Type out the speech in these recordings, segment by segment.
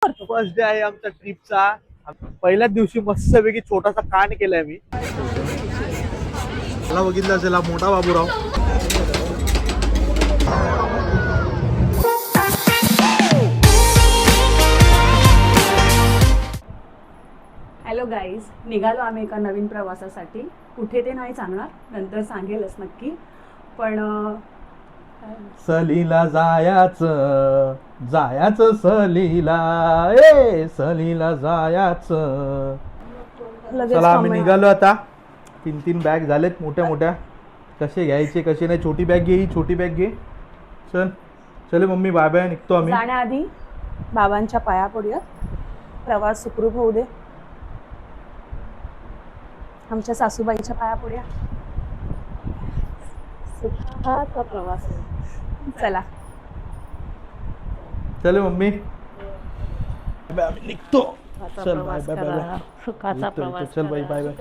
First day आहे आमच्या ट्रिपचा. पहिल्याच दिवशी मस्तपैकी छोटासा कांड केलाय मी. मला बघितलं असेल हा मोठा बाबूराव. हॅलो गाईज, निघालो आम्ही एका नवीन प्रवासासाठी. कुठे ते नाही सांगणार, नंतर सांगेलच नक्की. पण सलीला जायाचं जायाचं सलीला, ए सलीला जायाचं. चला आम्ही निघालो आता. 3 बॅग झालेत मोठ्या मोठ्या. कसे घ्यायचे कसे नाही. छोटी बॅग घे, ही छोटी बॅग घे. चल चले मम्मी, बाय बाय, निघतो आम्ही. जाण्याआधी बाबांच्या पाया पडूया. प्रवास सुखरूप होऊ दे. आमच्या सासूबाईच्या पाया पडूया. सुखाचा प्रवास. चला चले मम्मी, आम्ही निघतो. चल बाय बाय बाय बाय. सुखाचा प्रवास. चल bye bye bye.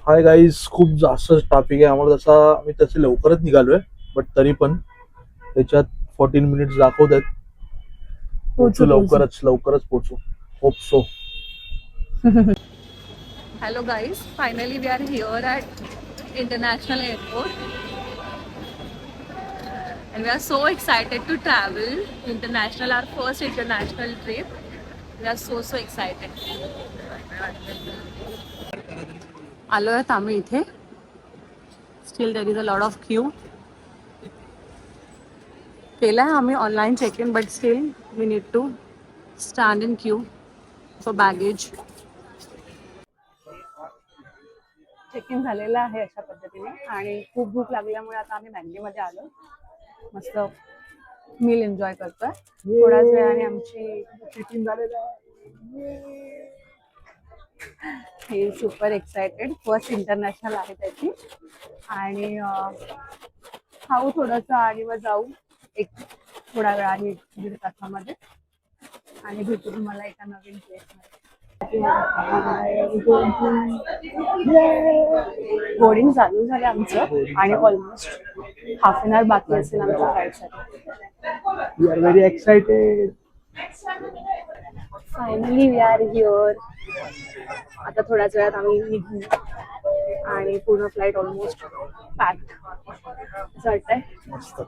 Hi guys, खूप जास्त ट्रॅफिक आहे. आम्हाला आम्ही तसे लवकरच निघालोय, बट तरी पण त्याच्यात 14 मिनिट्स दाखवत आहेत. पोहोचू लवकरच पोहोचू. Hope so. Hello guys, finally we are here at International Airport and we are so excited to travel international, our first international trip. We are so excited. आलो आहेत आम्ही इथे. Still there is a lot of queue. केलाय आम्ही online check in, but still we need to stand in queue for baggage. Check in झालेलं आहे अशा पद्धतीने, आणि खूप भूक लागल्यामुळे आता आम्ही मॅगडीमध्ये आलो. मस्त मील एन्जॉय करतोय. थोड्याच वेळाने आमची चेक इन झालेलं आहे. हे सुपर एक्सायटेड. फर्स्ट इंटरनॅशनल आहे त्याची. आणि खाऊ थोडंसं आणि मग जाऊ एक थोड्या वेळाने, 1.5 तासामध्ये, आणि भेटू तुम्हाला एका नवीन प्लेसमध्ये. बोर्डिंग चालू झालं आमचं आणि ऑलमोस्ट हाफ एन आवर बाकी असेल आमच्या फ्लाईटसाठी. We are very excited. Finally we are here. आता थोड्याच वेळात आम्ही निघू आणि पूर्ण फ्लाईट ऑलमोस्ट पॅक्ड. असं वाटतंय. मस्त.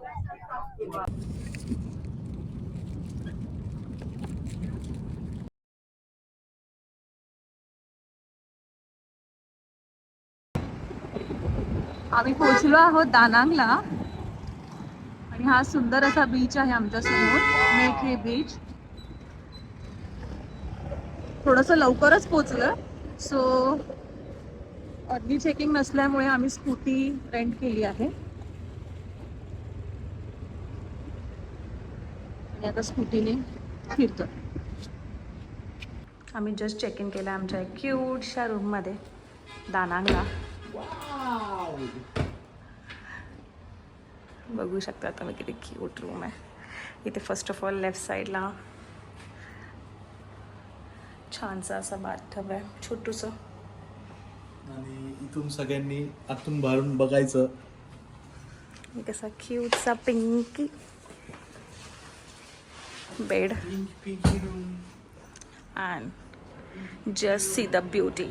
आम्ही पोहोचलो आहोत दानांगला, आणि हा सुंदर असा बीच आहे आमच्या समोर, मेखे बीच. थोडस लवकरच पोहोचलं, सो अर्ली चेकिंग नसल्यामुळे आम्ही स्कूटी रेंट केली आहे आणि आता स्कूटीने फिरतो. आम्ही जस्ट चेक इन केलं आमच्या क्यूटशा रूम मध्ये दानांगला. बघू शकता तुम्ही किती क्यूट रूम आहे. इथे फर्स्ट ऑफ ऑल लेफ्ट साईडला छानसा असा बाथटब आहे, छोटूस. आणि इथून सगळ्यांनी आतून बाहेरून बघायचं. एक असा क्यूटसा pinky bed. And just see the beauty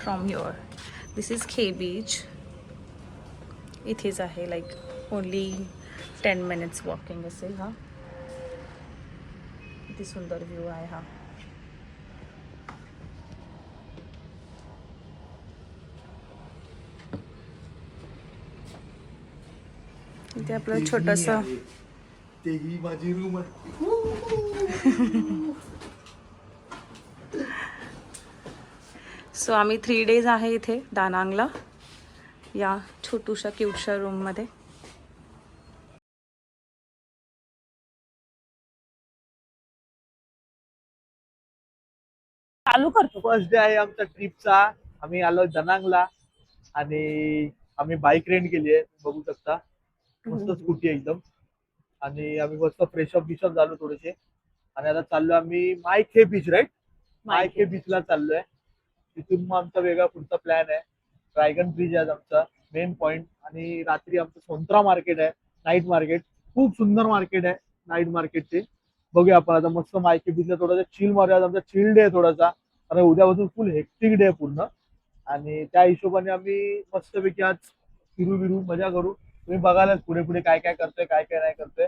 from your. This is के बीच. इथेच आहे, लाईक ओनली 10 मिनिट्स वॉकिंग असेल. हा किती सुंदर व्ह्यू आहे हा. इथे आपलं छोटस, तेही माझी रूम आहे. सो आम्ही 3 डेज आहे इथे दानांगला, या छोटूशा क्यूटशा रूम मध्ये. चालू करतो. फर्स्ट डे आहे आमच्या ट्रिपचा. आम्ही आलो दनांगला आणि आम्ही बाईक रेंट केली आहे, बघू शकता. मस्त स्कूटी आहे एकदम. आणि आम्ही मस्त फ्रेशअप झालो थोडेसे, आणि आता चाललो आम्ही मायखे बीच. राईट, मायखे बीचला चाललोय. तिथून मग आमचा वेगळा पुढचा प्लॅन आहे. ड्रॅगन ब्रिज आहे आमचा मेन पॉइंट, आणि रात्री आमचं सोंत्रा मार्केट आहे, नाईट मार्केट. खूप सुंदर मार्केट आहे नाईट मार्केटचे. बघूया आपण आता मस्त मार्केट बीचला थोडासा चिल मारूया. आमचा चिल डे आहे थोडासा, कारण उद्यापासून फुल हेक्टिक डे आहे पूर्ण. आणि त्या हिशोबाने आम्ही मस्तपैकी आज फिरू बिरू मजा करू. तुम्ही बघायलाच पुढे पुढे काय काय करतोय काय काय नाही करतोय.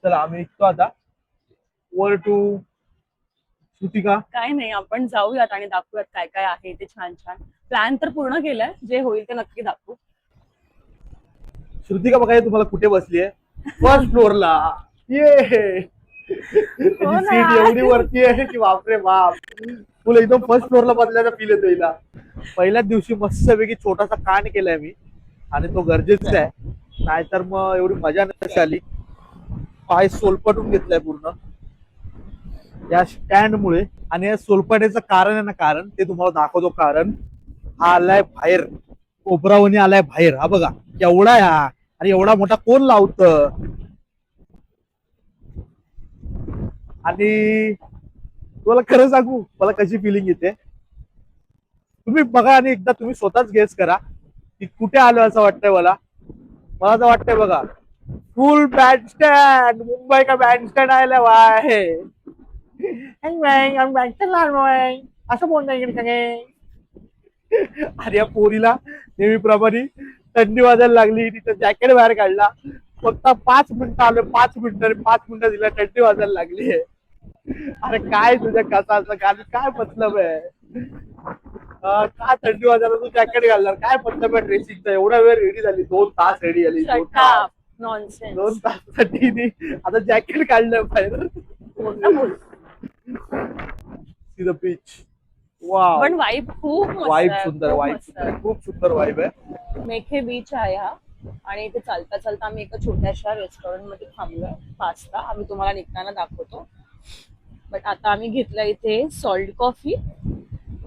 चला आम्ही निघतो आता वर टू श्रुतिका. काय नाही, आपण जाऊयात आणि दाखवूयात काय काय आहे ते छान छान. प्लॅन तर पूर्ण केलाय, जे होईल ते नक्की दाखवू. श्रुतिका बघा तुम्हाला कुठे बसली आहे, फर्स्ट फ्लोअरला. ये सीट एवढी वरती आहे की बापरे बाप, तुला एकदम फर्स्ट फ्लोअरला बसल्याचा फील येतो हिला. पहिल्याच दिवशी मस्तपैकी छोटासा कांड केलाय मी, आणि तो गरजेचा आहे, नाहीतर मग एवढी मजा नसते आली. पाय सोलपटून घेतलाय पूर्ण या स्टँड मुळे. आणि या सोलपटायचं कारण आहे ना, कारण ते तुम्हाला दाखवतो. कारण हा आलाय बाहेर, कोपरावणी आलाय बाहेर. हा बघा केवढा आहे हा, आणि एवढा मोठा कोण लावत. आणि तुम्हाला खरं सांगू मला कशी फिलिंग येते, तुम्ही बघा आणि एकदा तुम्ही स्वतःच गेस करा की कुठे आलो असं वाटतंय मला. मला तर वाटतंय बघा, फुल बँड स्टँड, मुंबई का बँड स्टँड आयला वाय. असं बोलता इकडे सगळे. अरे या पोरीला नेहमीप्रमाणे थंडी वाजायला लागली, तिथं जॅकेट बाहेर काढला. फक्त 5 मिनिटं आलो, 5 मिनिटं 5 मिनिटं दिला, थंडी वाजायला लागली. अरे काय तुझ्या कसाचं काय मतलब आहे, काय थंडी वाजायला तू जॅकेट घालणार, काय मतलब आहे ड्रेसिंगचा. एवढा वेळ रेडी झाली, 2 तास रेडी झाली, 2 तासासाठी आता जॅकेट काढलं बाहेर. See the beach. वाव, पण वाईब खूप मस्त वाईब आहे, सुंदर, खूप वाईब मस्त आहे. सुंदर, खूप सुंदर वाईब आहे. मेखे बीच आहे हा, आणि इथे चालता चालता आम्ही एका छोट्याशा रेस्टॉरंट मध्ये थांबलोय. पास्ता आम्ही तुम्हाला निघताना दाखवतो. बट आता आम्ही घेतला इथे सॉल्ट कॉफी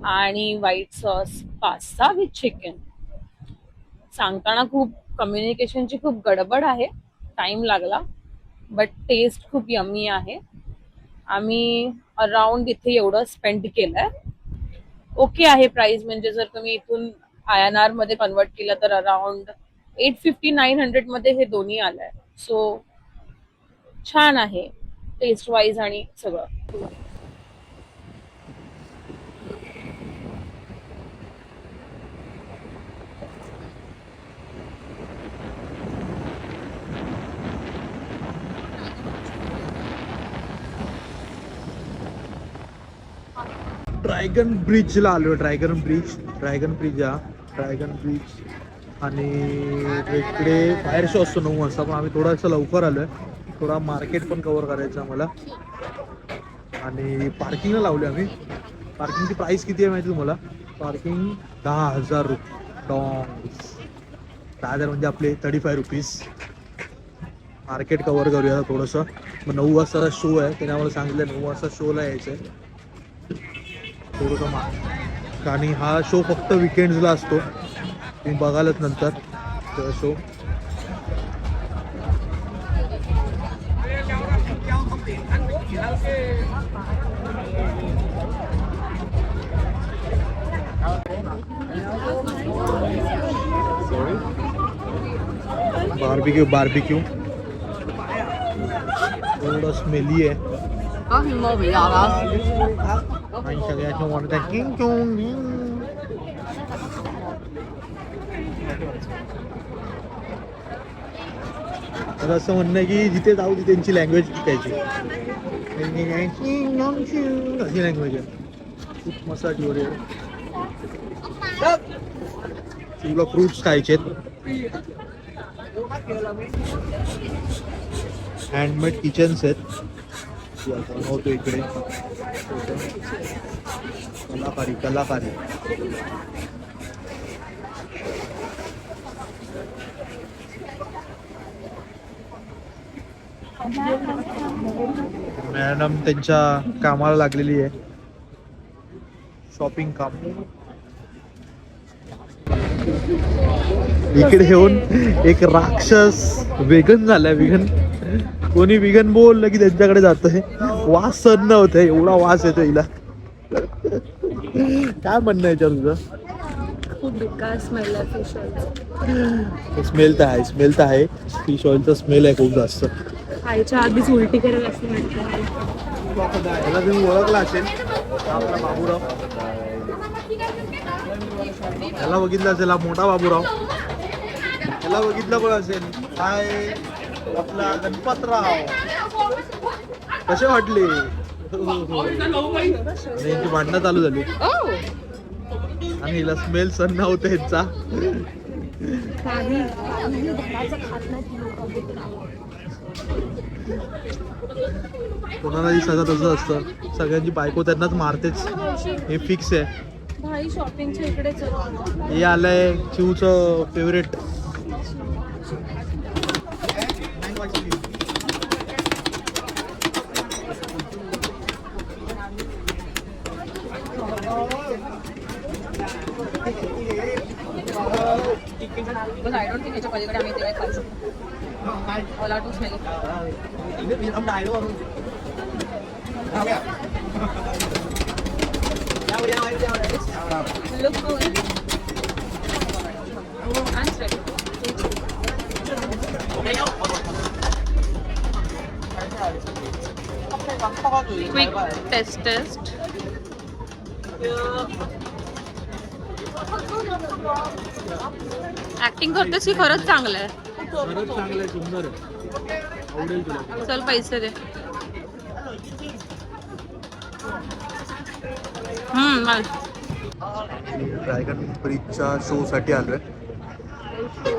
आणि white sauce pasta with chicken. सांगताना खूप कम्युनिकेशनची खूप गडबड आहे, टाइम लागला, बट टेस्ट खूप यम्मी आहे. आम्ही अराउंड इथे एवढं स्पेंड केलंय. ओके आहे प्राइस, म्हणजे जर तुम्ही इथून INR मध्ये कन्वर्ट केलं तर अराउंड 850-900 मध्ये हे दोन्ही आलंय. सो छान आहे टेस्ट वाईज आणि सगळं. ड्रॅगन ब्रिजला आलो. ड्रॅगन ब्रिज हा ड्रॅगन ब्रिज. आणि इकडे फायर शो असतो 9 वाजता, पण आम्ही थोडासा लवकर आलोय. थोडा मार्केट पण कव्हर करायचं आम्हाला. आणि पार्किंगला लावली आम्ही. पार्किंगची प्राइस किती आहे माहिती तुम्हाला? पार्किंग 10,000 रुपये. 10,000 म्हणजे आपले 35 रुपीज. मार्केट कव्हर करूया थोडंसं. मग 9 वाजता शो आहे, त्याने आम्हाला सांगितलं 9 वाजता शोला यायचं आहे. थोडंसं आणि हा शो फक्त विकेंड्सला असतो, तुम्ही बघालच नंतर तो शो. बार्बिक्यू थोडं स्मेली आहे. आणि सगळ्याचं वाटतं किंग चोंग. तर असं म्हणणं की जिथे जाऊ तिथे त्यांची लँग्वेज शिकायची. अशी लँग्वेज आहे. खूप मसाज वगैरे. तुला फ्रुट्स खायचे. हँडमेड किचन्स आहेत. बनवतो इकडे कलाकारी. मॅडम त्यांच्या कामाला लागलेली आहे, शॉपिंग काम. इकडे येऊन एक राक्षस वेगन झालाय. कोणी विगन बोललं की त्यांच्याकडे जातोय. वास सहन होत, एवढा वास येतो हिला. काय म्हणणं याच्यावर तुझं? खूप बेकार स्मेल आहे फिश ऑइलचा. स्मेल तर आहे फिश ऑइलचा स्मेल आहे खूप जास्त. खायच्या आधीच उलटी करेल असं वाटतं. त्याला तुम्ही ओळखला असेल आपला बाबूराव, त्याला बघितलं असेल हा मोठा बाबूराव, त्याला बघितलं पण असेल काय आपला गणपतराव. कसे वाटले? आणि यांची भांडणं चालू झाली आणि हिला स्मेल सण नव्हता ह्याचा. कोणालाही सगळं तसं असतं, सगळ्यांची बायको त्यांनाच मारतेच, हे फिक्स आहे. भाई शॉपिंगच्या इकडे हे आलंय चिवचं favourite. Because I don't think याच्या पलीकडे आम्ही ते खाऊ शकतो. All are too smelly. Look good. And straight. Quick test. Acting करतेस की खरंच चांगलं आहे? खरंच चांगलं आहे, सुंदर आहे, आवडेल तुला. चल पैसे दे. ड्रॅगन ब्रिजच्या शो साठी आलोय.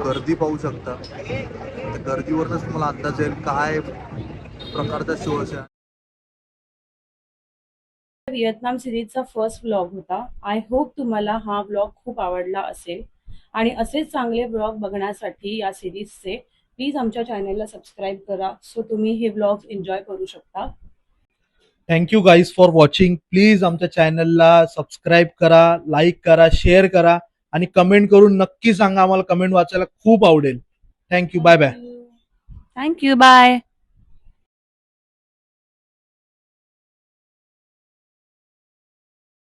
गर्दी पाहू शकता, त्या गर्दीवरच तुम्हाला अंदाज येईल काय प्रकारचा शो असेल. व्हिएतनाम सिरीजचा फर्स्ट व्लॉग होता. आय होप तुम्हाला हा व्लॉग खूप आवडला असेल आणि असेच चांगले व्लॉग बघण्यासाठी या सिरीजचे प्लीज आमच्या चॅनलला सबस्क्राईब करा, सो तुम्ही हे व्लॉग एन्जॉय करू शकता. Thank you guys for watching. Please आमच्या चॅनलला सबस्क्राईब करा, लाईक करा, शेअर करा आणि कमेंट करून नक्की सांगा. आम्हाला कमेंट वाचायला खूप आवडेल. Thank you. Bye bye. Thank you. Bye.